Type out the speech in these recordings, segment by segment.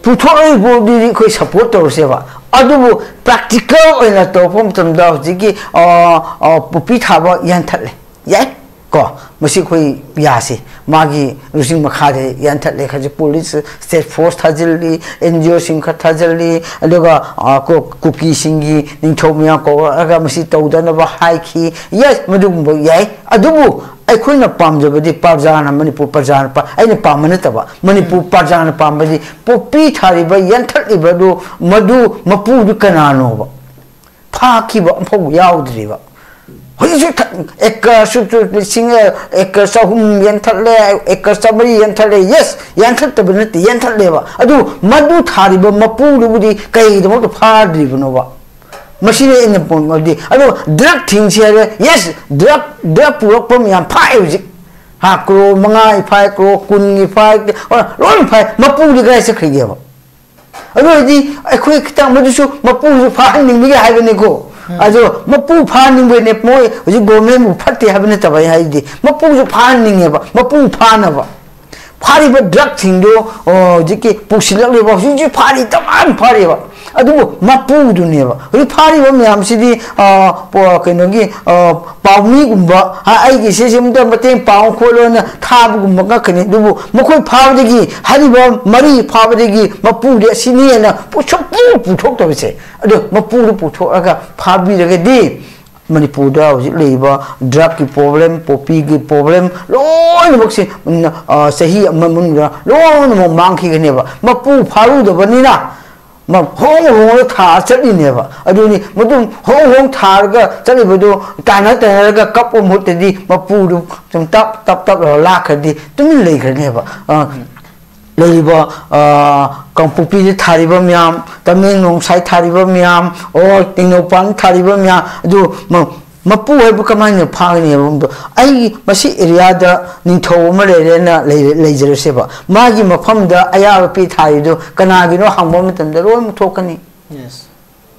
पुथोई बोदी कोई सपोर्ट तो से बा अदुबु प्रैक्टिकल ओइना तो फम तमदा जिकी पुपी थाबा यानथले याय को मसी कोई यासे मागी रुसिंग मखादे यानथले खजे पुलिस स्टेट फोर्स थाजिली एनजीओ सिंह थाजिली अदुगा को कुकी सिंगी निंथोमिया को अगा मसी तौदनबा हाइखी यस मदुगुंबो याय अदुबु अखोइना पामजबदी पारजाना मणिपुर पारजाना पा अइना पामने तबा मणिपुर पारजाना पामबदी पोपी थारिबा यंथलिबदु मदु मपुदु कनानोबा फाखिबा फौ याउद्रिबा होइसु एक सुतु सिंग एक सहुम यंथले एक सबरी यंथले यस यंथतबनति यंथलेबा अदु मदु थारिबा मपुदुबदी कइदमो फाद्रिबनोबा मशीन इन पोंगदी अदो ड्रग थिंग्स है यस ड्रग पुरक पम याम फाइ हुजि हा क्रो मंगाई फाइ क्रो कुनगी फाइ और लोन फाइ मपु दि गाय सखरिगेबा अदो दि अखोय खिता मदुसु मपु फाहनिंग बिगे हाइबने को अजो मपु फाहनिंग बने मोय हुजि गवर्नमेंट मु फट्टे हाबने तबाय हाइदि मपु फाहनिंगेबा मपु फानबा फारिबा ड्रग थिंगदो जिके पुसिललेबा हुजि फारि तमाम फारिबा अदुबो मपुदुनेबा हरि फारिबा म्यामसिदि कइनोगी पावमीगुंबा आइगी सेसेमदा मते पाव खोलोना थाबगुंबा गखनि दुबो मखोय फावदगी हरिबा मरी फावदगी मपुदि सिनिना पुछपु पुथोक्तबसे अदो मपुदु पुथोअगा फाबिरगदि मणिपुरदा हजिक लेबा ड्रग की प्रॉब्लम पोपी की प्रॉब्लम लोइनबक्से सही अममुनगा लोइनमो मांखिगनेबा मपु फारुदबनिना होंग होंग था चलिनेबा अदुनी मदुम होंग होंग थारगा चलिबदो काना तनरगा कप मुतदी मपुदु तुम तप तप तप लाखदी तुमिन लेखनेबा लेबा कंपुपी थारिबा म्याम तमेंगलोंग साइ थारिबा म्याम और तिंगनोपांग थारिबा म्याम अदु मपु है कमाइन फागने बंदो आई मसी एरिया दा निंथो म लेरेना लेजरसेबा मागी मफमदा अयाब पी थारिदो कनागिनो हंगबो मतंदा रोय मुथोकनी यस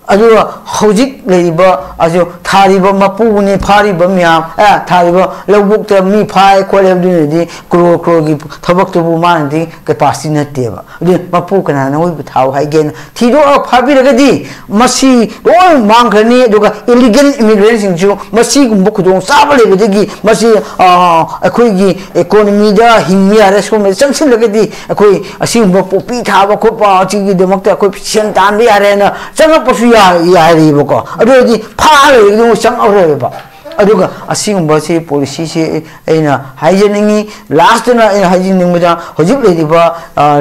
अदु हौजिक लेबा अजो थारिबा मपुने फारिबा म्याम थारिबा लौबुक मी फाय कोलेबदुनेदि क्रो क्रो की थबक्तबु मानदि कैपेसिटी नतेबा अदु मपु कना नोय थाव हाइगेन थिदो फाबिरगदि मसी रोय मांगखनी दुगा इलीगल इमिग्रेंट सिंजु मसी गुंबु खुदों साबा लेबदगी मसी अखोयगी इकोनॉमी दा हिंमी आरसो में संगसिलगदि अखोय असिंबो पोपी थाबा खोपा चिगी दमक्ता अखोय फिशन तानबि आरेना चंगपसु यारीबको अदुदी फारेगु संगौरेबा अदुगा असिंबसी पॉलिसी से एना हाइजेनिंगी लास्ट ना एना हाइजेनिंगदा हजिक लेदिबा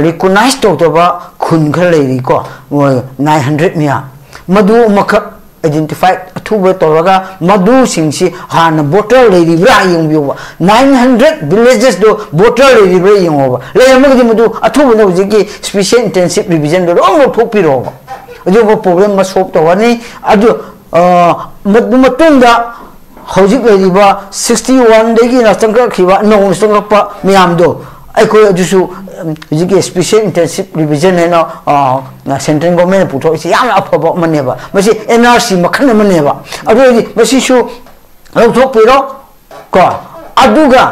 रिकॉग्नाइज तोतबा खुन खर लेरिको 900 मिया मधु मख आइडेंटिफाई अथुबा तोरगा मधु सिंगसी हाना बोटर लेरिब्रा यंबियोबा 900 विलेजेस दो बोटर लेरिब्रा यंगोबा लेमगदि मधु अथुबा हजिकी स्पेशल इंटेंसिव रिवीजन दो रोंग थोपिरोबा अदुबो प्रॉब्लम मा सॉल्व तवनी अदु मतुंदा हौजिक लेरिबा 61 देगी ना संग खिबा नौ संगपा मियामदो अखोय अदुसु हौजिक स्पेशल इंटेंसिव रिवीजन है ना सेंट्रल गवर्नमेंट पुथोइसि याम अफबो मनेबा मसी एनआरसी मखन मनेबा अदुदि मसीसु लौथोपिरो को अदुगा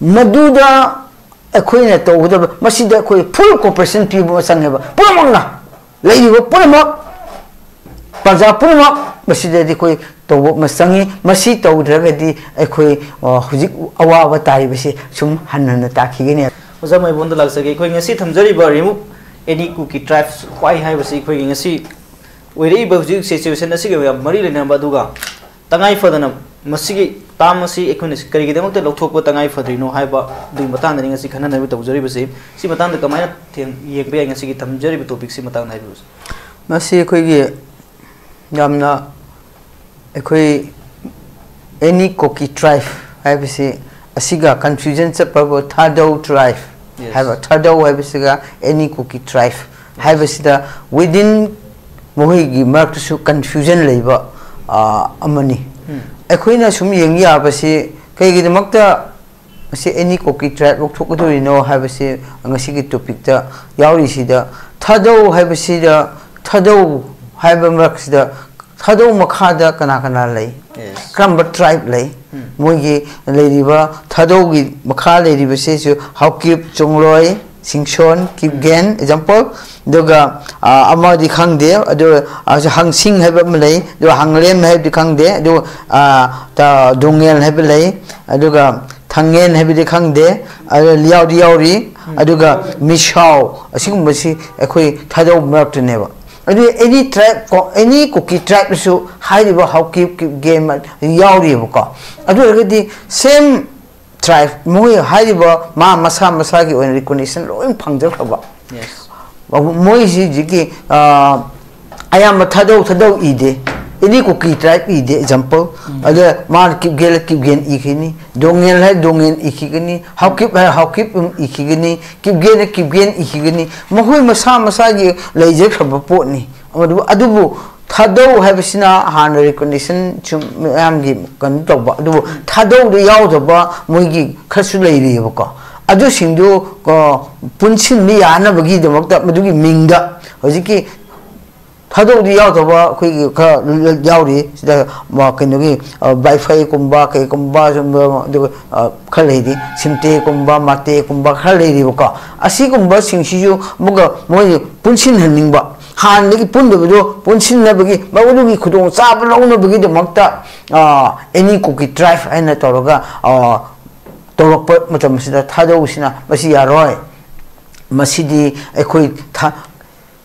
मदुदा अखोयना तौगदब मसीदा अखोय फुल कोऑपरेशन पीबो संगेबा पुरमंगा लेरिबो पुरमक प्रजा पुरमक मसीदि कोई तौबो मसंगी मसी तौद्रगदि अखोय हुजिक अवाबा तारिबसे सुम हन्नन ताखिगने ओजा मै बोंद लागसगे कोई ngasi थमजरिबा रिमूव एनी कुकी ट्राइब्स क्वाइ हाइबसे कोई ngasi ओइरेबा हुजिक सिचुएशन असिगे मरि लेनबा दुगा तंगाई फदन मसिगी तामसी एखुन करिगिदमक लौथोकबो तंगाई फद्रिनो हाइबा दुई मतान दनि ngasi खननबो तौजरिबसे सि मतान कमाय थें येबे ngasi की थमजरिबा टॉपिक सि मतान हाइबस मसी कोइगी यामना एखोई एनी कोकी ट्राइब हाइबसे असिगा कंफ्यूजन चपबो थादौ ट्राइब हाइबा थादौ हाइबसेगा एनी कोकी ट्राइब हाइबसेदा विदिन मोहिगी मार्कसु कंफ्यूजन लेबा अमनी अखोइना सुम येंगी आबसे कइगिदमक्ता असे एनी कोकी ट्राइब लोथोकदोरिनो हाइबसे ngasi की टॉपिक ता यावरिसिदा थादौ हाइबसेदा थादौ हाइबा मार्कसदा थादौ मखादा कना कना लै क्रम ट्राइब लै मोगी लेरिबा थादौ की मखा लेरिबसे सु Haokip चोंगलोय Singshon Kipgen example doga ama di khang de ado hang sing hai ba malai do hang lem hai di khang de do ta dongel hai ba lai aduga thangen hai bi khang de liao di yaw ri aduga mishau asing basi ekhoi thadau map ne ba adu any tribe ko any cookie tribe su hai ba how keep game yaw ri ba ko adu di same tribe moi hai ba ma masa masa ki recognition loin phangja khaba yes moi ji ki ayam thadau ide ini cookie tribe ide example ada mar keep gen ikini dongel hai dongen ikini how keep ikini keep gen ikini mohoi masa gi leje khaba po ni adubu thadau habisina han recognition chum am gi kan to ba adubu thadau de yaw to ba moi gi khasu lei ri ba ko adu singdu ko punsin ni yana bagi de makta madugi mingda hojiki thadau de yaw to ba khoi kha yaw ri sida ma kinogi wifi kumba ke kumba de khalei di simte kumba mate kumba khalei ri ba ko asi kumba singsi ju muga moi punsin haning ba han lagi pun do punsin na bagi bawu gi khudong cha ba lo na bagi de makta any cookie drive ana toroga torok matam sida thadau sina masi yaroi masidi ekhoi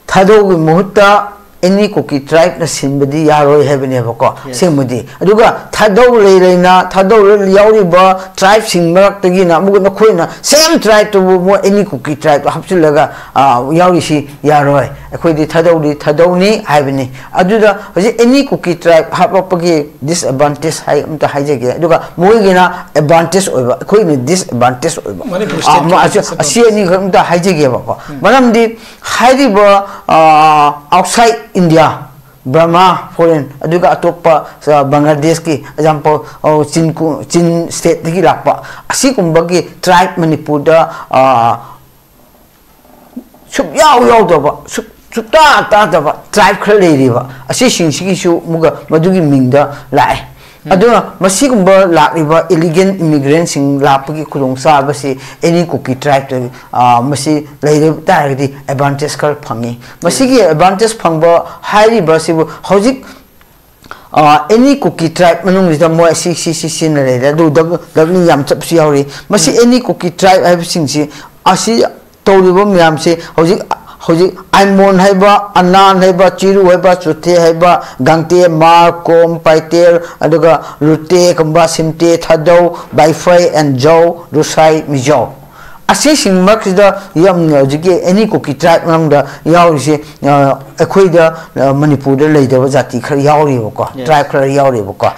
thadau gi muhutta any cookie tribe na sinbadi yaroi hebene bako semudi aduga thadau leina thadau yauri ba tribe sing marak tagi na mugu na khoina same tribe to mo any cookie tribe hapsilaga yauri si yaroi ekhoi di thadau ni hebene aduda hoji any cookie tribe hapapagi disadvantage hai amta haijege aduga moi gina advantage oiba ekhoi ni disadvantage oiba asi ani amta haijege bako maramdi hairiba outside India, Burma, foreign, aduga atopa sa Bangladesh ki example Chin state ki lakpa asi kumbagi tribe Manipur da sup yaw da ba sup ta da ba tribe khale ri ba asi singsi ki su muga madugi mingda lai aduna masi kumba lakriba illegal immigrants sing lapagi khudong sa basi any cookie tribe to masi leire targdi advantage kal phangi masi gi advantage phangba hairi basi hojik any cookie tribe manung da mo si na le du dabni yam chap si yauri masi any cookie tribe have sing si asi tawribo myam se hojik Aimon haiba, Anan haiba, Chiru haiba, Chute haiba, Gangte, Mar, Kom, Paiter, aduga Lute, Kamba, Simte, Thadau, Baifai, and Jau, Rusai, Mijau. Asi sing marks the yam jiki any cookie tribe nam da yauri ekhoi da Manipur da leida jati khar yauri boko tribe khar yauri boko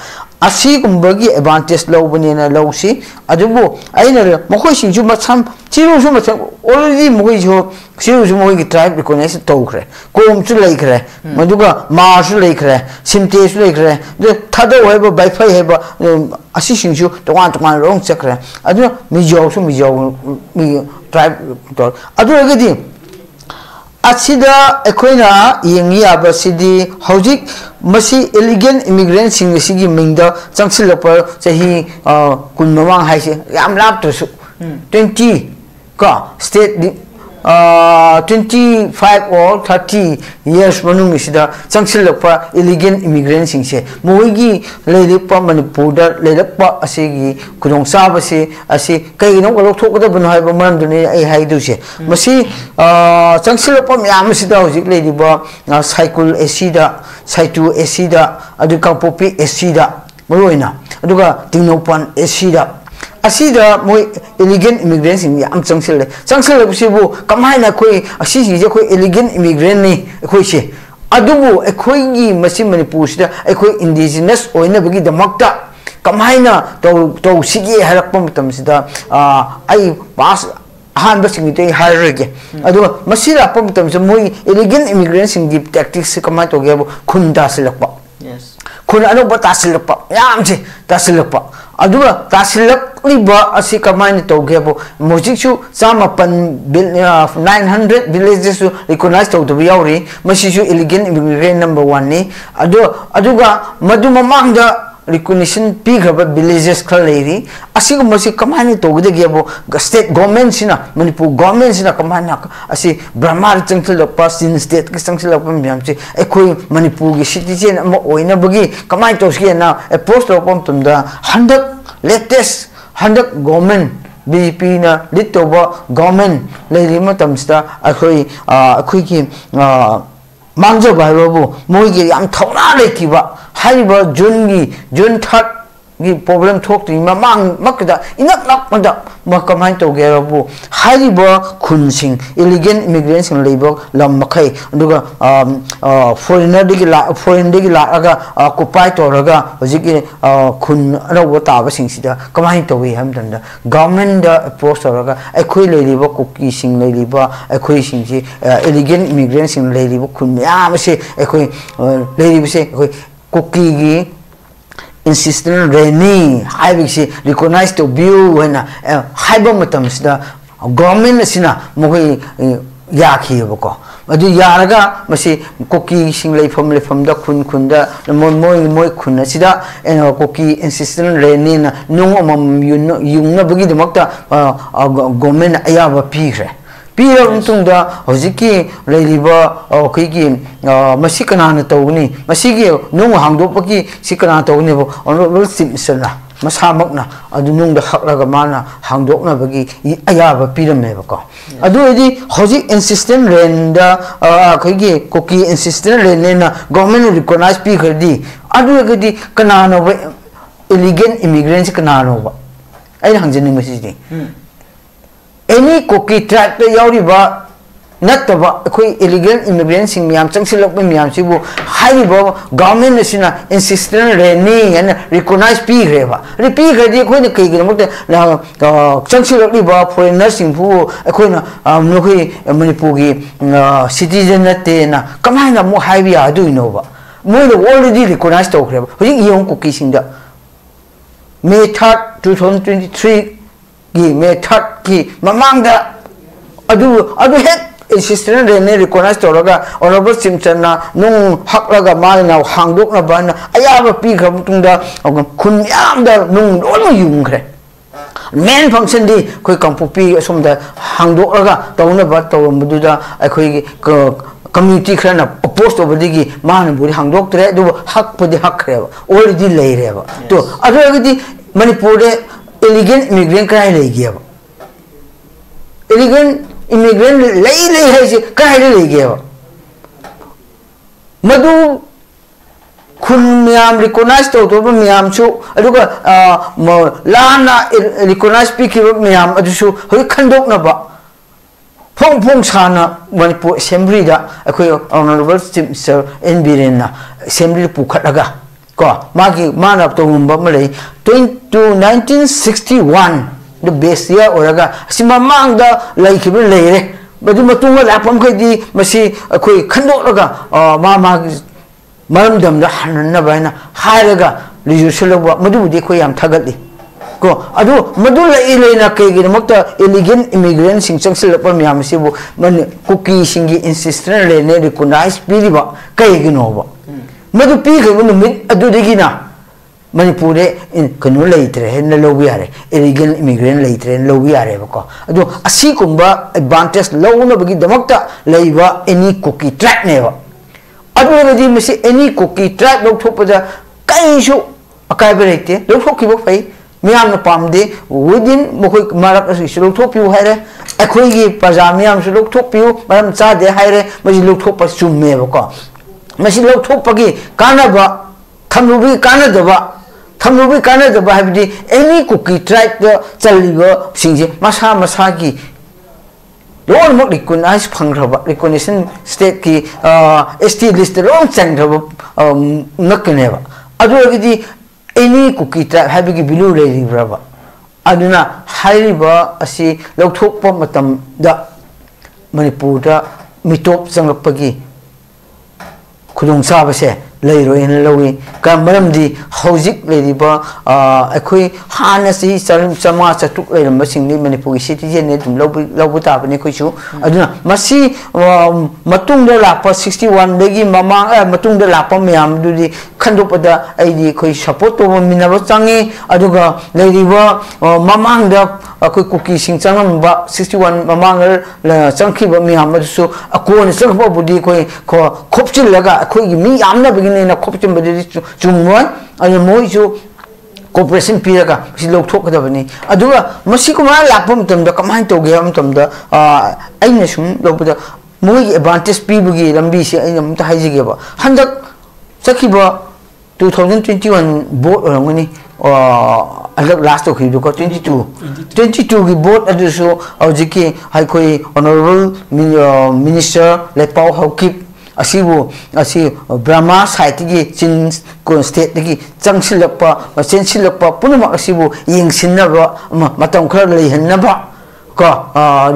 asi kumbagi advantage low bani na low si adubu aina mokoi sing ju macham chiru ju macham already mokoi jo chiru ju mokoi tribe recognize to khre kom chu lei khre maduga ma chu lei khre simte chu lei khre de thado heba baifai heba asi sing ju twan rong chakre adu mi jo mi tribe to adu agadi Asida equina yengi abasidi hojik masi illegal immigrants sing sigi mingda changsilapar chahi kunmawang haise yam lap to 20 ka state 25 or 30 years manung isida changsilapar illegal immigrants sing se moigi leilepa Manipur da leilepa asigi kudong saba se asi kai no ko thok da bun hai ba man duni ai hai du se masi changsilapar myam sida hojik leidiba cycle acida saitu acida aduka popi acida moina aduga tingnopan acida asida moi illegal immigrants in am changsil sibu kamaina khoi asi je khoi illegal immigrant ni khoi se adubu ekhoi gi masi Manipur sida ekhoi indigenous oina bagi damakta kamaina to sigi harakpa matam sida ai pass han basing te harage adu masi la pam tam moi illegal immigrants in give tactics kamai to ge khunda silakpa yes khun anu ba tasilakpa yam che tasilakpa aduga tasilak liba asi kamai to ge bo mojik chu sama pan 900 villages to recognize to the yauri masi chu illegal immigrant number 1 ni aduga madu mamang da recognition pigraba villages khal leiri asigu masi kamani togde gebo state government sina manipur government sina kamana asi brahmar changchil pasin state ki changchil pam yam chi ekoi manipur gi citizen am oina bagi kamai toski na a post opam tumda 100 latest 100 government BJP na litoba government leiri matamsta akoi ki mangjo ba robu moi gi yam thona le ki ba haiba jun thak gi problem thok ti mamang makda inak nak mada makamai to ge robu haiba khunsing illegal immigrants in labor lam makai duga foreigner digi la aga occupy to raga hojiki khun ro ta ba sing sida kamai to we ham danda government da approach raga ekhoi leiliba kuki sing leiliba ekhoi sing ji illegal immigrants in leiliba khun ya se ekhoi leiliba se ekhoi kuki gi insistent reni haibisi recognize to view na haiba matamsda government asina mogoi yakhi bako adu yaraga masi koki singlei phom da khun da moi khun asida koki insistent reni na nungomam yungna bagi demakta government ayaba pigre pira tungda hojiki leiliba khigi masi kana tawni masi gi nung hangdopaki sikana tawni bo onro simsana masamakna adu nung da haklaga mana hangdokna bagi ayaba pirame bako adu edi hoji insistent renda khigi koki insistent rena government recognize pi khadi adu gadi kana no illegal immigrants kana no ba ai hangjani masi di any cookie track the Yoriba not the illegal immigrants in Miam Changsilok Miam Sibu, Haribo, government national insistent reni and recognized P Reva. Repeat the Queen Kagan, Changsilok Liba for a nursing pool, a Queen Nuki, Manipugi, citizen Natena, Kamana more high do you know? More already recognized Okreva, young cookies in the May 3rd, 2023. Gi me thak ki mamang da adu het insistent rene recognize toraga honorable Simpson na nung haklaga mal na hangdok na ban ayaba pi kham tungda khun yam da nung lo yung khre main function di koi kampupi somda hangdok raga tawna ba tawmdu da akhoi community khana opposed obadigi man buri hangdok tre du hak pudi hak khre already lei re ba to adu gi manipur de illegal immigrant kaya lagi apa? Illegal immigrant lagi hai sih kaya lagi apa? Madu kun miam recognize to miam su, aduh ka lana recognize pikir miam aduh su, hari kandok napa? Pong sana Manipur assembly dah, aku honorable Sir NB na assembly pukat laga. Magi mana to umba malay 1961 the best year oraga simamang da like lere badu matunga lapam khadi masi akoi khandok raga ma maram da hanna baina hairaga lijushalawa madu de ko yam thagatli ko adu madu lai leina ke gi makta illegal immigrants sing changsil pam yam sibu man cookie singi insistent le recognize piriba kai gi no ba madu pi ke nu mit adu de gina Manipur in kanu leitre hen lo wiare illegal immigrant leitre lo wiare bako adu asi kumba advantage lo no bagi damakta leiba any cookie track ne ba adu di mesi any cookie track lo thopada kai su akai berete lo thokki bo fai miam na pamde within mokoi marak asi lo thokpi haire akhoi gi pajamiam su lo thokpi maram cha de haire masi lo thokpa chumme bako masi lo thokpagi kanaba thamrubi kanadaba thamrubi kanadaba habdi any cookie track the chaliba singje masa ki long mok recognize phangraba recognition state ki ST list long changraba nakneba adu gi any cookie track habgi bilu re raba aduna hairiba asi lokthokpa matam da Manipur da mitop changrapagi khudong sabase leiro en lowi kamaram di hojik leriba akhoi hana si sama chatuk leram masing ni Manipur citizen ne dum lobu ta bane khoi chu aduna masi matung de la pa 61 degi mama matung de la pa myam du di खंडोपदा आईदी कोई support तो मिनब चंगे अदुगा लेरिबा ममांगदा कोई cookie सिंग चंगमबा 61 ममांग चंखिबा मियाम अदुसु अकोन चंगबा बुदी कोई खोपचिलगा कोई मी यामना बिगिने खोपचिमबदि चुमोय अदु मोइसु cooperation पीरगा लोग थोकदबनी अदुगा मसी कुमा लापम तमदा कमाइन तोगे हम तमदा आइने सुम लोबदा मोई एडवांटेज पीबगी लंबी से आइने मत हाइजिगेबा हंदक सखिबा 2021 बोर्ड रंगनी अलग लास्ट तो खिदो को 22 की बोर्ड अदुसो औजिकी हाई कोई ऑनरेबल मिनिस्टर लेपाउ हौकिप असी ब्रह्मा साइट की चिन को स्टेट की चंगसिलपा चेंसिलपा पुनम असिबु यंगसिनबा मतम खरा लेहनबा को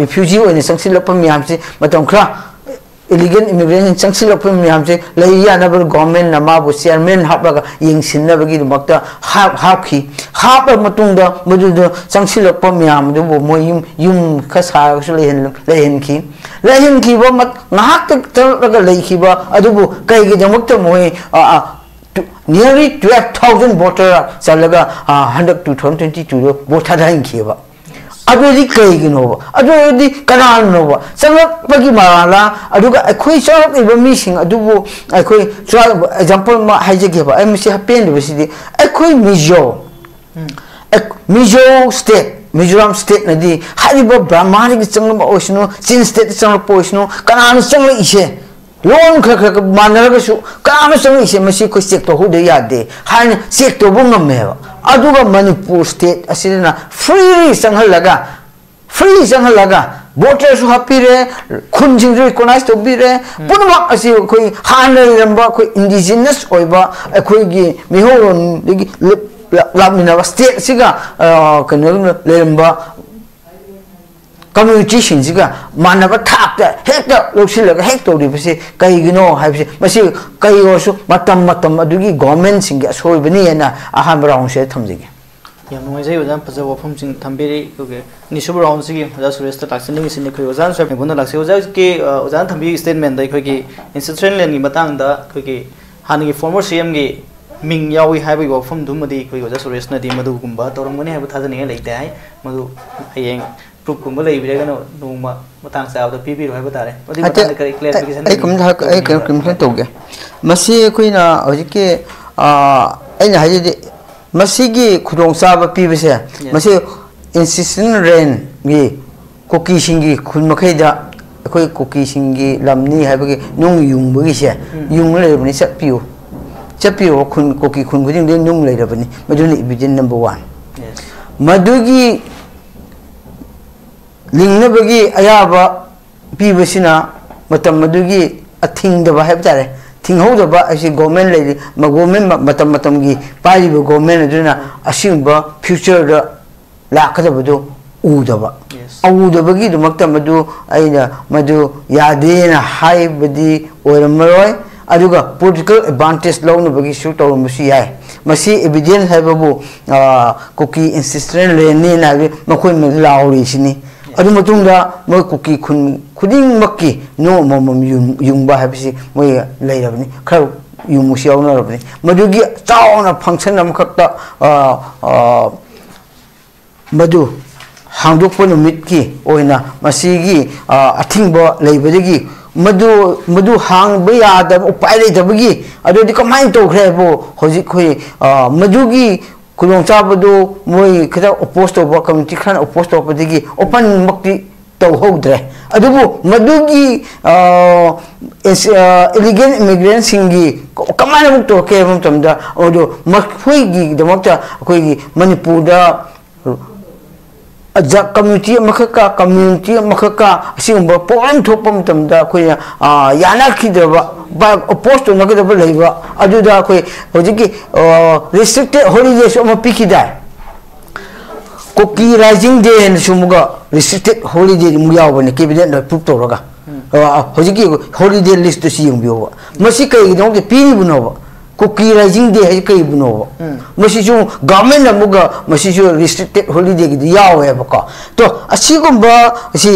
रिफ्यूजी ओने चंगसिलपा मियामसे मतम खरा इलीगल इमिग्रेशन चंगसिलपा मियामसे लेयानबर गवर्नमेंट नमाबु चेयरमैन हाबगा यंगसिनबगी मक्ता हाबखी हाब मतुंगदा मदुदो चंगसिलपा मियाम दुबो मोयुम युम खसागसु लेहनखी लेहनखीबा मत नाहक तक लेखीबा अदुबु कईगी दमक्त मोय nearly 12,000 voter चलगा 2022 वोट थादाइंखीबा अदुदी कईगिनोबा अदुदी कनानोबा संगपगी माला अदुगा अखोई चरप इबा मिसिंग अदुबु अखोई एग्जांपल मा हाइजेगेबा एमसी हपेन बसिदी अखोई मिजो स्टेट मिजोरम स्टेट नदी हारिबा ब्राह्मणी की चंगम ओइसनो चिन स्टेट चंग पोइसनो कनान चंग इसे लोन खख मानरगसु कनान चंग इसे मसी को चेक तो हुदे यादे हाइन चेक तो बुंगमेबा अदुगा मणिपुर स्टेट असिना फ्री चंगलगा वोटर सु हपिरे खुनजिंग रिकॉग्नाइज तो बिरे पुनवा असि कोई हान रंबा कोई इंडिजिनस ओइबा अखोइगी मिहोन दिगी लामिना स्टेट सिगा कनो लेरंबा कम्युनिटी सिंजिगा मानबा थाकता हेक्टा लोसिलगा हेक्टो दिबसे कईगिनो हाइबसे मसी कईओसु मतम अदुगी गवर्नमेंट सिंगे सोइबनी एना अहाम राउंड से थमजिगे याम नोइजै ओजान फजा वफम सिंग थंबेरी कोगे निसुब राउंड सिगे ओजा सुरेश ता ताक्सनिंग सिने खोय ओजान सब गुना लाक्से ओजा के ओजान थंबी स्टेटमेंट दै खोगी इंस्टिट्यूशनल लेन की मतंग दा खोगी हानि की फॉर्मर सीएम की मिंग यावी हाइबी वफम दुमदी खोई ओजा सुरेश नदी मधुगुंबा तोरंगनी हाइबु थाजनी लेते है मधु हयेंग प्रूफ कुंबा लेबिरेगनो नोमा मतंग साबदा पीबीरो हाइबु तारे ओदी मतंग करी क्लैरिफिकेशन आई कम तोगे मसी खोइना ओजिके अइना हाइदे मसीगी खुदोंसाब पीबसे मसी इंसिस्टेंट रेन गी कुकी सिंगी खुन मखैदा अखोई कुकी सिंगी लमनी हाइबगे नुंग युंबगी से युंग लेबनी चपियो खुन कुकी खुन खुदिंग दे नुंग लेरबनी मदुनी इविडेंस नंबर 1 मदुगी लिंगनबगी अयाबा पीबसिना मतम मदुगी अथिंगदबा हाइबतारे थिंगहोदबा असी गवर्नमेंट लेदि गवर्नमेंट मतम की पारिबो गवर्नमेंट अदुना असिंबा फ्यूचर द लाखदबदो उदबा औदबगी दमक्ता मदु आइना मदु यादेना हाइबदी ओरमरोय अदुगा पॉलिटिकल एडवांटेज लौनबगी सु तौरमसु याय मसी एविडेंस हाइबबु कुकी इंसिस्टेंट लेनी ना मखोय लाउरिसिनी अदु मतुंगा मोय कुकी खुन खुदिंग मक्की नो मम युंबा हाबिसि मोय लेरबनी खर युमुसि यावनरबनी मदुगी चावना फंक्शन अमखक्ता मदु हांदोकप नुमित की ओइना मसीगी अथिंबा लेबदगी मदु हांग यादब उपाय लेदबगी अदुदि कमाइन तोख्रेबो होजिक खोय मदुगी खुदोंचाबदो मोय खदा ओपोज तोबा कम्युनिटी खान ओपोज तोबदगी ओपन मक्ति तौहोद्रे अदुबु मदुगी इलीगल इमिग्रेंट सिंगी कमाइन मुक तोके मतमदा ओदो मखोयगी दमक्ता अखोयगी मणिपुरदा अजा कम्युनिटी मखका असिगुंबा प्रॉब्लम थोप मतमदा अखोय यानाखिदबा ओपोज तो नगदबा लेबा अदुदा अखोय होजिकी रिस्ट्रिक्टेड हॉलिडे सो म पिखिदा कुकी राइजिंग डे एंड सुमुगा रिस्ट्रिक्टेड हॉलिडे मु यावबने कैबिनेट न प्रूव तोरगा होजिकी हॉलिडे लिस्ट तो सियंबियोबा मसी कई दंगे पीरिबुनोबा कुकी राइजिंग डे है कई बुनो मसीजु गवर्नमेंट अमुगा मसीजु रिस्ट्रिक्टेड हॉलिडे की यावे बका तो असीगुंबा असी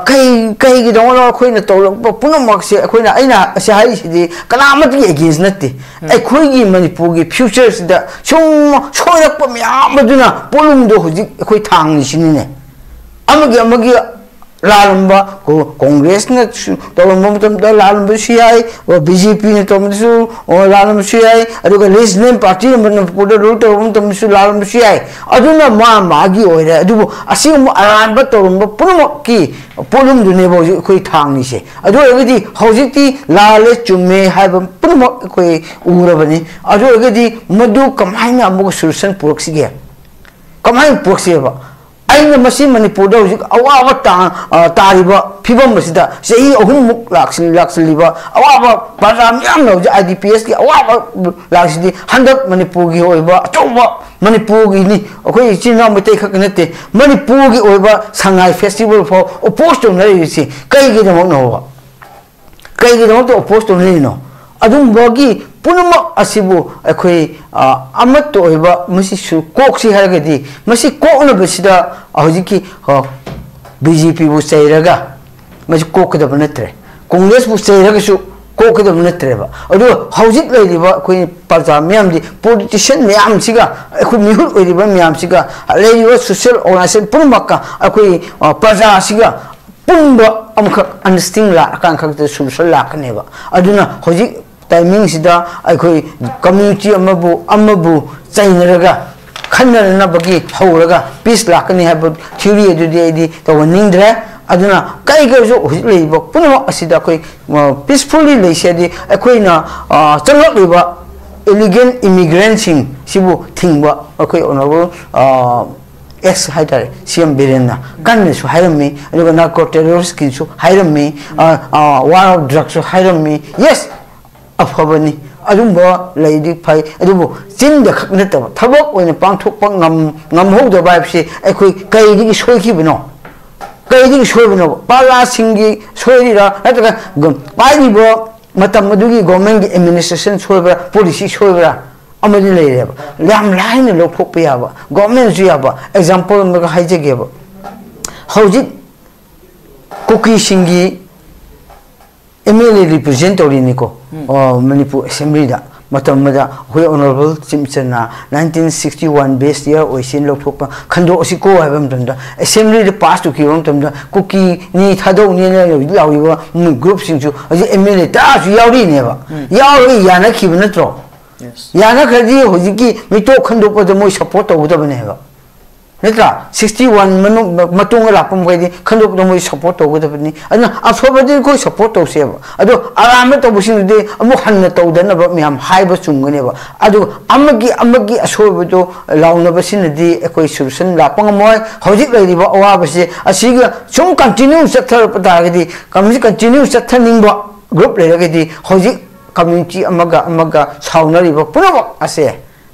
कई कई की दोनो खोइना तौलक पुनमक से खोइना अइना असे हाइसिदि कनामत की अगेंस्ट नते अखोइगी मणिपुर की फ्यूचर सिदा सुम सोयरक पम्याम मदुना पोलुम दो हुजि अखोइ थांगनि सिनिने अमगी लालुंबा को कांग्रेस ने तो लालुंबा सियाई और बीजेपी ने तो और लालुंबा सियाई अदुगा लेजिस्लेटिव पार्टी ने पुडर रूट तो लालुंबा सियाई अदुना मागी ओइरे अदुबो असिम अरानबा तोरुंबा पुनमकी पोलुम दुनेबो कोई थांगनि से अदु अगदि हौजिति लाले चुमे हाइब पुनमक कोई उरबनी अदु अगदि मदु कमाइना अमुग सोल्यूशन पुरक्सिगे कमाइन पुरक्सिबा अगर मसी मणिपुर अवाब तारीब फिवम चही अहम लाक्सीब अवाब प्रजा मैम IDPS की अवाब लाक्सी हंदक मणिपुर की अचौब मणिपुर की अखोई इचिना मई खक नते मणिपुर की संगाई फेस्टिवल फो ओपोज तौनरीसे कईगीदमक ओपोज तौनरीनो अदुंबगी पुनमक असिबु अखोई अमत ओइबा मसिसु कोक्सी हरगदी मसि कोकनबसिदा हौजिकी बीजेपी बु चैरगा मसि कोकदब नत्रे कांग्रेस बु चैरगसु कोकदब नत्रेबा अदु हौजिक लैरिबा अखोई प्रजा म्यामदि पॉलिटिशियन म्याम सिगा अखोई मिहुल ओइरिबा म्याम सिगा लैरिबा सोशल ऑर्गनाइजेशन पुनमका अखोई प्रजा सिगा पुंबा अमखक अंडरस्टैंडिंग ला कान खक सोल्यूशन लाकनेबा अदुना हौजिक टाइमिंग सिदा अखोई कम्युनिटी अमबु चाइनरगा खन्नरनबगी हौरगा पीस लाकनी है थ्योरी अदुदि आइदि तवनिंद्रे अदुना कई गजो हुजिक लेबा पुनो असिदा अखोई पीसफुली लेसेदि अखोइना चंगलिबा इलीगल इमिग्रेंट सिंग सिबु थिंगबा अखोई ऑनरेबल एक्स हाइटारे सीएम बिरेना कन्नेसु हाइरमी अदुगा नार्को टेररिस्ट किसु हाइरमी वार ऑफ ड्रग्स हाइरमी यस अफबनी अदुंबा लैदि फै अदुबो चिन्द खक नतब थबक ओइना पांथोकपा ngam बाइबसे अखोई कईदि सोइखिबनो कईदि सोइबनो पाला सिंगी सोइरिरा नतका पाइबो मतम मदुगी गवर्नमेंट की एडमिनिस्ट्रेशन सोइबरा पॉलिसी सोइबरा अमदि लेरेबा लाम लाइन लोथोकप याबा गवर्नमेंट जु याबा एग्जांपल मगा हाइजेगेबा हौजिक कुकी सिंगी MLA represent तौरीनिको मणिपुर असेंबली दा मतम मदा होय ऑनरेबल चिमचना 1961 बेस ईयर ओइसिन लोथोप खंदो असिको हाबम तंदा असेंबली द पास टू किवम तंदा कुकी नि थादो नि लाविबा ग्रुप सिंजु अजि MLA ता जु यावरी नेबा यावरी याना खिब नत्रो याना खदि होजिकी मितो खंदो पद मोय सपोर्ट तौदबनेबा नत्रा 61 मतुंग लापम गयदि खंदो मोय सपोर्ट तौदबनी अना अफबदि कोई सपोर्ट तौसेबा अदो आराम तौबसिंदि अमु हन्न तौदनब म्याम हाइबा चुंगनेबा अदो अमगी असोबदो लाउनबसिनदि एकोई सोल्यूशन लापंग मोय हौजिक लैरिबा अवाबसे असिगा सुम कंटिन्यू चथर पतागदि कम्युनिटी कंटिन्यू चथनिंगबा ग्रुप लेरगदि हौजिक कम्युनिटी अमगा साउनरिबा पुनमक असे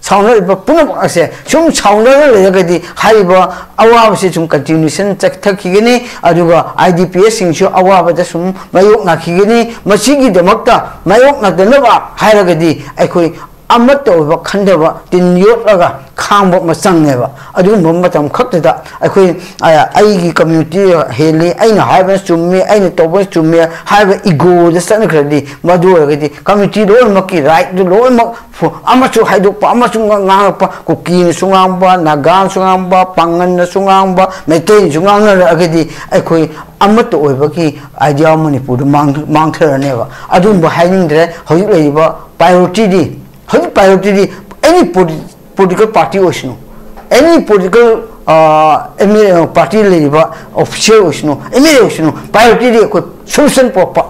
साउनरिबा पुनमक असे सुम साउनर लेरगदि हाइबा अवाबसे सुम कंटिन्यूशन चथखिगनि अदुगा IDPS सिंसु अवाबदा सुम मयोक नाखिगनि मसिगी दमक्ता मयोक नदनबा हाइरगदि अखोई अमत ओबा खंदबा तिन योटलगा खांबो मचंगनेबा अदुगुम मतम खक्तदा अखोई आईगी कम्युनिटी हेली आइना हाइबा चुम्मे आइना तोबा चुम्मे हाइबा इगो दसन खरदि मदुरगदि कम्युनिटी लोमकी राइट दु लोमक अमचु हाइदोपा अमचु ngang कुकी सुंगांबा नागान सुंगांबा पांगन सुंगांबा मेतेन सुंगांगरगदि अखोई अमत ओबकी आइडिया मणिपुर मांगथरनेबा अदुम हाइनिंद्रे हौजिक लैबा प्रायोरिटी दी हज प्रायोरिटी एनी political party ओइसनो एनी political MLA party लेरिबा official ओइसनो MLA ओइसनो प्रायोरिटी दे को solution पोपा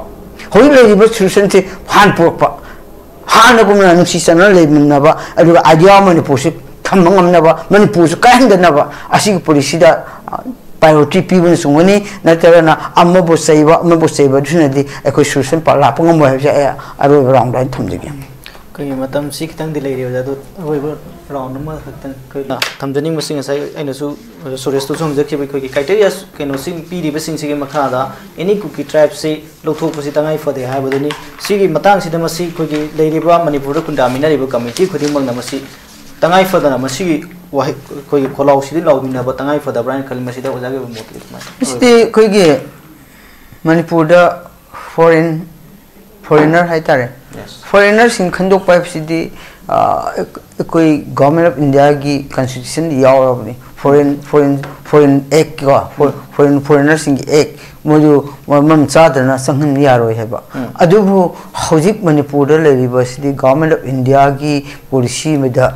होय लेरिबा solution से हान पोपा हान गुमना नुसी सना लेमनबा अदु आइडिया मणिपुर से थमंगमनबा मणिपुर से काहंदनबा असी पॉलिसी दा प्रायोरिटी पीबन सुंगनी नतरना अमबो सैबा दुनदि एकोइ solution पा लापंगम होय जे अरो राउंड लाइन थमजिगे ꯀꯩꯒꯤ ꯃꯇꯝꯁꯤ ꯈꯤꯇꯪꯗꯤ ꯂꯩꯔꯦꯕ ꯑꯗꯣ ꯑꯔꯣꯏꯕ ꯔꯥꯎꯟ ꯑꯃꯈꯛꯇꯪ ꯑꯩꯈꯣꯏ ꯊꯝꯖꯅꯤꯡꯕꯁꯤꯡ ꯉꯁꯥꯏ ꯑꯩꯅꯁꯨ ꯁꯨꯔꯦꯁꯇꯁꯨ ꯍꯪꯖꯈꯤꯕ ꯑꯩꯈꯣꯏꯒꯤ ꯀ꯭ꯔꯥꯏꯇꯦꯔꯤꯌꯥ ꯀꯩꯅꯣꯁꯤꯡ ꯄꯤꯔꯤꯕꯁꯤꯡꯁꯤꯒꯤ ꯃꯈꯥꯗ ꯑꯦꯅꯤ ꯀꯨꯀꯤ ꯇ꯭ꯔꯥꯏꯕꯁꯤ ꯂꯧꯊꯣꯛꯄꯁꯤ ꯇꯉꯥꯏ ꯐꯗꯦ ꯍꯥꯏꯕꯗꯨꯅꯤ ꯁꯤꯒꯤ ꯃꯇꯥꯡꯁꯤꯗ ꯃꯁꯤ ꯑꯩꯈꯣꯏꯒꯤ ꯂꯩꯔꯤꯕ ꯃꯅꯤꯄꯨꯔꯗ ꯈꯨꯟꯗꯥꯃꯤꯟꯅꯔꯤꯕ ꯀꯝꯃ꯭ꯌꯨꯅꯤꯇꯤ ꯈꯨꯗꯤꯡꯃꯛꯅ ꯃꯁꯤ ꯇꯉꯥꯏ ꯐꯗꯅ ꯃꯁꯤꯒꯤ ꯋꯥꯍꯩ ꯑꯩꯈꯣꯏꯒꯤ ꯈꯣꯜꯂꯥꯎꯁꯤꯗꯤ ꯂꯥꯎꯃꯤꯟꯅꯕ ꯇꯉꯥꯏ ꯐꯗꯕ꯭ꯔꯥ ꯍꯥꯏꯅ ꯈꯜꯂꯤ ꯃꯁꯤꯗ ꯑꯣꯖꯥꯒꯤ ꯑꯣꯏꯕ ꯃꯣꯠꯇꯤ ꯀꯃꯥꯏꯅ ꯁꯤꯗꯤ ꯑꯩꯈꯣꯏꯒꯤ ꯃꯅꯤꯄꯨꯔꯗ ꯐꯣꯔꯦꯟꯅꯔ ꯍꯥꯏꯇꯥꯔꯦ ꯐꯣꯔꯦꯟꯅꯔꯁꯤꯡ ꯈꯟꯗꯣꯛꯄ ꯍꯥꯏꯕꯁꯤꯗꯤ ꯑꯩꯈꯣꯏ ꯒꯣꯚꯔꯟꯃꯦꯟꯠ ꯑꯣꯐ ꯏꯟꯗꯤꯌꯥꯒꯤ ꯀꯟꯁꯇꯤꯇ꯭ꯌꯨꯁꯟ ꯌꯥꯎꯔꯕꯅꯤ ꯐꯣꯔꯦꯟ ꯑꯦꯛ ꯀꯣ ꯐꯣꯔꯦꯟꯅꯔꯁꯤꯡꯒꯤ ꯑꯦꯛ ꯃꯣꯏꯗꯨ ꯃꯔꯝ ꯆꯥꯗꯅ ꯆꯪꯍꯟꯕ ꯌꯥꯔꯣꯏ ꯍꯥꯏꯕ ꯑꯗꯨꯕꯨ ꯍꯧꯖꯤꯛ ꯃꯅꯤꯄꯨꯔꯗ ꯂꯩꯔꯤꯕꯁꯤꯗꯤ ꯒꯣꯚꯔꯟꯃꯦꯟꯠ ꯑꯣꯐ ꯏꯟꯗꯤꯌꯥꯒꯤ ꯄꯣꯂꯤꯁꯤ ꯑꯃꯗ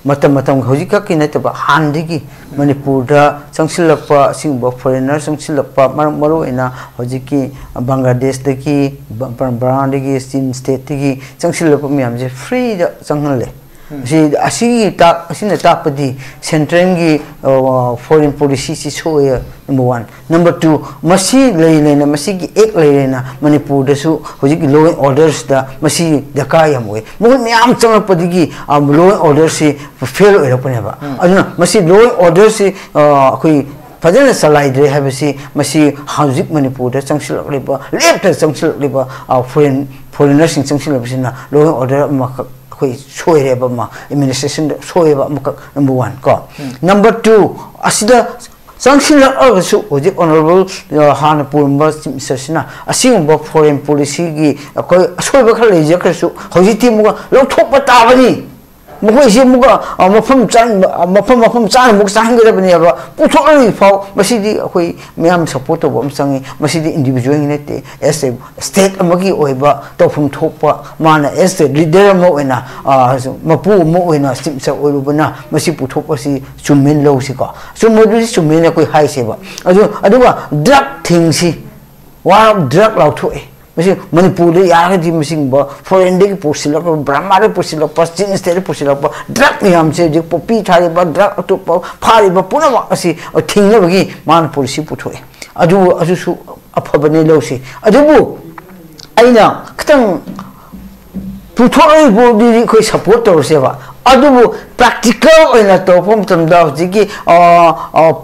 ꯃꯇꯝ ꯍꯧꯖꯤꯛꯈꯛꯀꯤ ꯅꯠꯇꯕ ꯍꯥꯟꯅꯗꯒꯤ ꯃꯅꯤꯄꯨꯔꯗ ꯆꯪꯁꯤꯜꯂꯛꯄ ꯑꯁꯤꯒꯨꯝꯕ ꯐꯣꯔꯦꯟꯅꯔ ꯆꯪꯁꯤꯜꯂꯛꯄ ꯃꯔꯨꯑꯣꯏꯅ ꯍꯧꯖꯤꯛꯀꯤ ꯕꯪꯒ꯭ꯂꯥꯗꯦꯁꯇꯒꯤ ꯕꯔꯃꯥꯗꯒꯤ ꯆꯤꯟ ꯁ꯭ꯇꯦꯠꯇꯒꯤ ꯆꯪꯁꯤꯜꯂꯛꯄ ꯃꯌꯥꯝꯁꯦ ꯐ꯭ꯔꯤꯗ ꯆꯪꯍꯜꯂꯦ ꯑꯁꯤꯅ ꯇꯥꯛꯄꯗꯤ ꯁꯦꯟꯇ꯭ꯔꯦꯜꯒꯤ ꯐꯣꯔꯦꯟ ꯄꯣꯂꯤꯁꯤꯁꯤ ꯁꯣꯛꯑꯦ ꯅꯝꯕꯔ 1 ꯅꯝꯕꯔ 2 ꯃꯁꯤ ꯂꯩꯅ ꯃꯁꯤꯒꯤ ꯑꯦꯛ ꯂꯩꯅ ꯃꯅꯤꯄꯨꯔꯗꯁꯨ ꯍꯧꯖꯤꯛꯀꯤ ꯂꯣ ꯑꯦꯟ ꯑꯣꯔꯗꯔꯁꯤꯗ ꯃꯁꯤ ꯗꯔꯀꯥꯔ ꯌꯥꯝ ꯑꯣꯏ ꯃꯈꯣꯏ ꯃꯌꯥꯝ ꯆꯪꯂꯛꯄꯗꯒꯤ ꯂꯣ ꯑꯦꯟ ꯑꯣꯔꯗꯔꯁꯤ ꯐꯦꯜ ꯑꯣꯏꯔꯛꯄꯅꯦꯕ ꯑꯗꯨꯅ ꯃꯁꯤ ꯂꯣ ꯑꯦꯟ ꯑꯣꯔꯗꯔꯁꯤ ꯑꯩꯈꯣꯏ ꯐꯖꯅ ꯆꯂꯥꯏꯗ꯭ꯔꯦ ꯍꯥꯏꯕꯁꯤ ꯃꯁꯤ ꯍꯧꯖꯤꯛ ꯃꯅꯤꯄꯨꯔꯗ ꯆꯪꯁꯤꯜꯂꯛꯂꯤꯕ ꯂꯦꯞꯇ ꯆꯪꯁꯤꯜꯂꯛꯂꯤꯕ ꯐꯣꯔꯦꯟꯅꯔꯁꯤꯡ ꯆꯪꯁꯤꯜꯂꯛꯄꯁꯤꯅ ꯂꯣ ꯑꯦꯟ ꯑꯣꯔꯗꯔ ꯑꯃꯈꯛ ꯑꯩꯈꯣꯏ ꯁꯣꯏꯔꯦꯕ ꯑꯃ ꯑꯦꯗꯃꯤꯅꯤꯁꯇ꯭ꯔꯦꯁꯟꯗ ꯁꯣꯏꯕ ꯑꯃꯈꯛ ꯅꯝꯕꯔ 1 ꯀꯣ ꯅꯝꯕꯔ 2 ꯑꯁꯤꯗ ꯆꯪꯁꯤꯜꯂꯛꯑꯒꯁꯨ ꯍꯧꯖꯤꯛ ꯑꯣꯅꯔꯦꯕꯜ ꯍꯥꯟꯅ ꯄꯨꯔꯝꯕ ꯆꯤꯐ ꯃꯤꯅꯤꯁꯇꯔꯁꯤꯅ ꯑꯁꯤꯒꯨꯝꯕ ꯐꯣꯔꯦꯟ ꯄꯣꯂꯤꯁꯤꯒꯤ ꯑꯩꯈꯣꯏ ꯑꯁꯣꯏꯕ ꯈꯔ ꯂꯩꯖꯈ꯭ꯔꯁꯨ ꯍꯧꯖꯤꯛꯇꯤ ꯑꯃꯨꯛ ꯂꯧꯊꯣꯛꯄ ꯇꯥꯕꯅꯤ ꯃꯈꯣꯏꯁꯤ ꯑꯃꯨꯛ ꯃꯐꯝ ꯆꯥꯅ ꯑꯃꯨꯛ ꯆꯥꯍꯟꯒꯗꯕꯅꯦꯕ ꯄꯨꯊꯣꯛꯂꯔꯤ ꯐꯥꯎ ꯃꯁꯤꯗꯤ ꯑꯩꯈꯣꯏ ꯃꯌꯥꯝ ꯁꯞꯄꯣꯔꯠ ꯇꯧꯕ ꯑꯃ ꯆꯪꯉꯤ ꯃꯁꯤꯗꯤ ꯏꯟꯗꯤꯕꯤꯖꯨꯋꯦꯜꯒꯤ ꯅꯠꯇꯦ ꯑꯦꯁ ꯑꯦ ꯁ꯭ꯇꯦꯠ ꯑꯃꯒꯤ ꯑꯣꯏꯕ ꯇꯧꯐꯝ ꯊꯣꯛꯄ ꯃꯥꯅ ꯑꯦꯁ ꯑꯦ ꯂꯤꯗꯔ ꯑꯃ ꯑꯣꯏꯅ ꯃꯄꯨ ꯑꯃ ꯑꯣꯏꯅ ꯆꯤꯐ ꯃꯤꯅꯤꯁꯇꯔ ꯑꯣꯏꯔꯨꯕꯅ ꯃꯁꯤ ꯄꯨꯊꯣꯛꯄꯁꯤ ꯆꯨꯝꯃꯦꯅ ꯂꯧꯁꯤꯀꯣ ꯆꯨꯝꯃꯗꯨꯗꯤ ꯆꯨꯝꯃꯦꯅ ꯑꯩꯈꯣꯏ ꯍꯥꯏꯁꯦꯕ ꯑꯗꯨꯒ ꯗ꯭ꯔꯒ ꯊꯤꯡꯁꯤ ꯋꯥꯔ ꯗ꯭ꯔꯒ ꯂꯥꯎꯊꯣꯛꯑꯦ मसी मणिपुर यागदी फॉरेन पुसिल्प ब्रह्मा पुसिल्प चीन स्टेट पुसिल्प ड्रग मैम से पोपी थारीब ड्रग अतोप फारीब पुनमक थीनबगी मान पॉलिसी पुथोए अफबने लौसे अना खतंग पुथोई सपोर्ट तौरसेबा प्रैक्टिकल तौर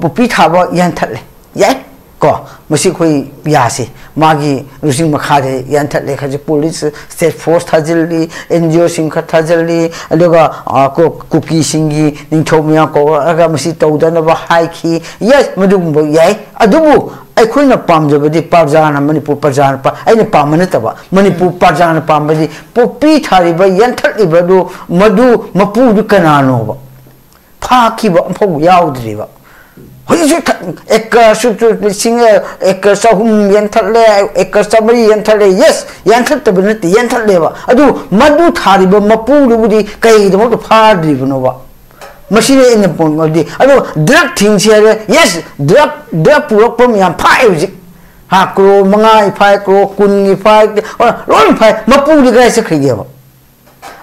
पोपी थाब याथले याय को मसी कोई यासे मागी रुसिंग मखादे याथले खजे पुलिस स्टेट फोर्स थाजली एनजीओ सिंह थाजली अदुगा को कुकी सिंगी निथोमिया को अगा मसी तौदनबा हाइखी यस मदुगुंब याय अदुबु अखोइना पामजबदि प्रजाना मणिपुर प्रजाना अइना पामनतबा मणिपुर प्रजाना पामबदि पोपी थारिबा याथलिबदु मदु मपुदु कनानोबा फाखिबा अफौ याउद्रिबा एकड़ चहुम यंथले एकड़ चमरी यंथले यस यंथब नते यंथलेबा अदु मदु थारिबा मपुदुबुदि कईदमो फाद्रिबनोबा मसीने इन पोंगदि अदु ड्रग थिंगसे यस ड्रग पुरकपम याम फाइ हुजि हा क्रो मंगाई फाइ क्रो कुनगी फाइ लोन फाइ मपुदि गाय सखरिगेबा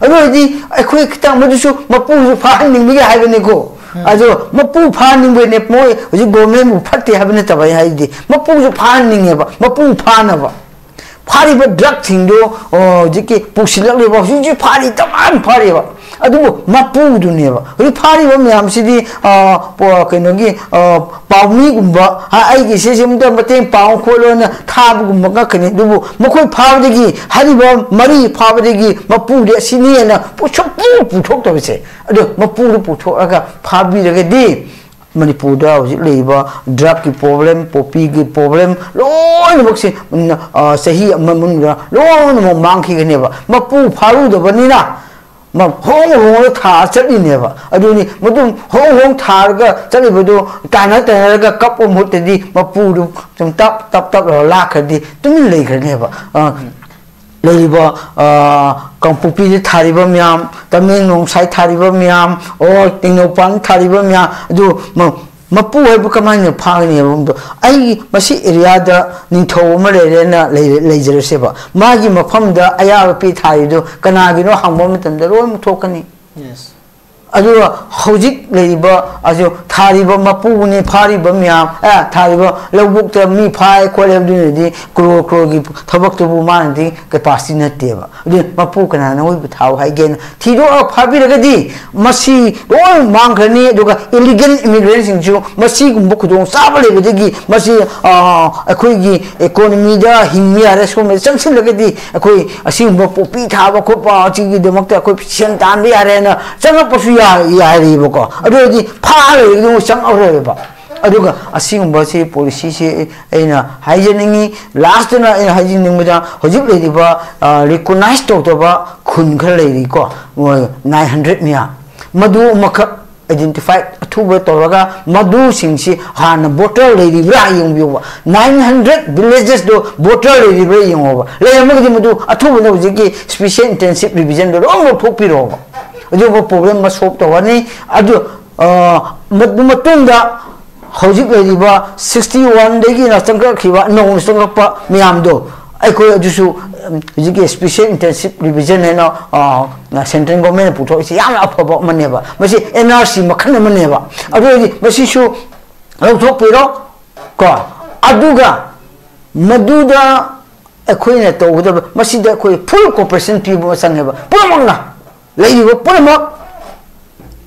अदुदि अखोइ खिता मदुसु मपुदु फाहनिंगि हाइबनेको अजो मपू फानिंगने मोय हुजि गवर्नमेंट फटे हाबने तबाय हाइदि मपूजु फानिंगेबा मपू फानबा फारिबा ड्रग थिंगदो जिके पुसिललेबा हुजि फारि तमाम फारिबा अदु मपूदुनेबा हुजि फारिबा म्यामसिदि कइनोगी पावनी गुंबा आइगे सेसेमदा मते पाव खोलोना थाबगुंबा गखने दुबु मखोय फावदगी हरिबा मरी फावदगी मपूदि सिनेना पुथोक्तबसे अदु मपूदु पुथोअगा फाबिरगदि मणिपुर ड्रग की प्रॉब्लम पोपी की प्रॉब्लम लोन सही लोन मांगीगनेब मपू फारूदबनीना होंग होंग था चलीनेब होंग होंग थारग चलीबदो ताना तानरगा कप मुहूर्तदी मपूदु तुम तप लाखदी तुमिन लेखनेब कंपुपी थारीब मैम तमेंगलोंग साइ थारीब मैम और तिंगनौपांग थारीब मैम मपू है कमाइन फागनेबो मसी एरियाद निथौ अमा लेरेना लेजरसेबा मागी मफमदा अयाब पी थारीदो कनागिनो हंगबो मतमदा रोय मुथोकनी हौजिक लेरिबा अजो थारिबा मपुने फारिबा म्याम थारिबा लौबुक त मी फाय खोले दुनेदि क्रो क्रो गी थबक तुबु मानदि कैपेसिटी नतेबा अदि मपु कना न ओइ थाव हाइगेन थिदो फाबिरगदि मसी ओइ मांगखनि दुगा इलीगल इमिग्रेंट सिंजु मसी गुम खुदों साबा लेबदि मसी अखोइगी इकोनॉमी दा हिंगि आरे सोमे संगसिन लगदि अखोइ असिंग पोपी थाबा खोपा चिगी दमकता अखोइ सेन तानबि आरे न संग पसु यारीबको अदुदि फाले संग औरेबा अदुगा असिंगबसी पॉलिसी से एना हाइजेनिंग लास्ट ना एना हाइजेनिंग मजा हजिक लेदिबा रिकॉग्नाइज तोतबा खुन खर लेरिको 900 मिया मधु मख आइडेंटिफाई अथुब तोरगा मधु सिंगसी हान वोटर लेरिब्रा यंबियोबा 900 विलेजेस दो वोटर लेरिब्रा यंगोबा लेमगदि मधु अथुब न हजिकी स्पेशल इंटेंसिव रिवीजन दो रोंग थोपिरोबा अदुगो प्रॉब्लम मा सॉल्व तवनी अदु मतुंदा हौजिक लेरिबा 61 देगी ना संग खिबा नौ संगपा मियामदो अखो अजुसु हजिकी स्पेशल इंटेंसिव रिवीजन है ना सेंट्रल गवर्नमेंट पुथो इसे याम अफबो मनेबा मसी एनआरसी मखन मनेबा अदुदि मसीसु लौथोपिरो को अदुगा मदुदा अखोइना तोगदब मसीदा अखोइ फुल कोऑपरेशन पीबो संगेबा पुरमंगना लेरिबो पुरमक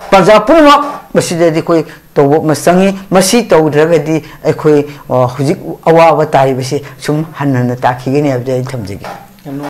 प्रजा पुरमक मसीदि कोई तौब मसंगी मसी तौद्रगदि अखोइ हुजिक अवाब तारिबसे सुम हन्नन ताखिगने हबजे थमजेगे।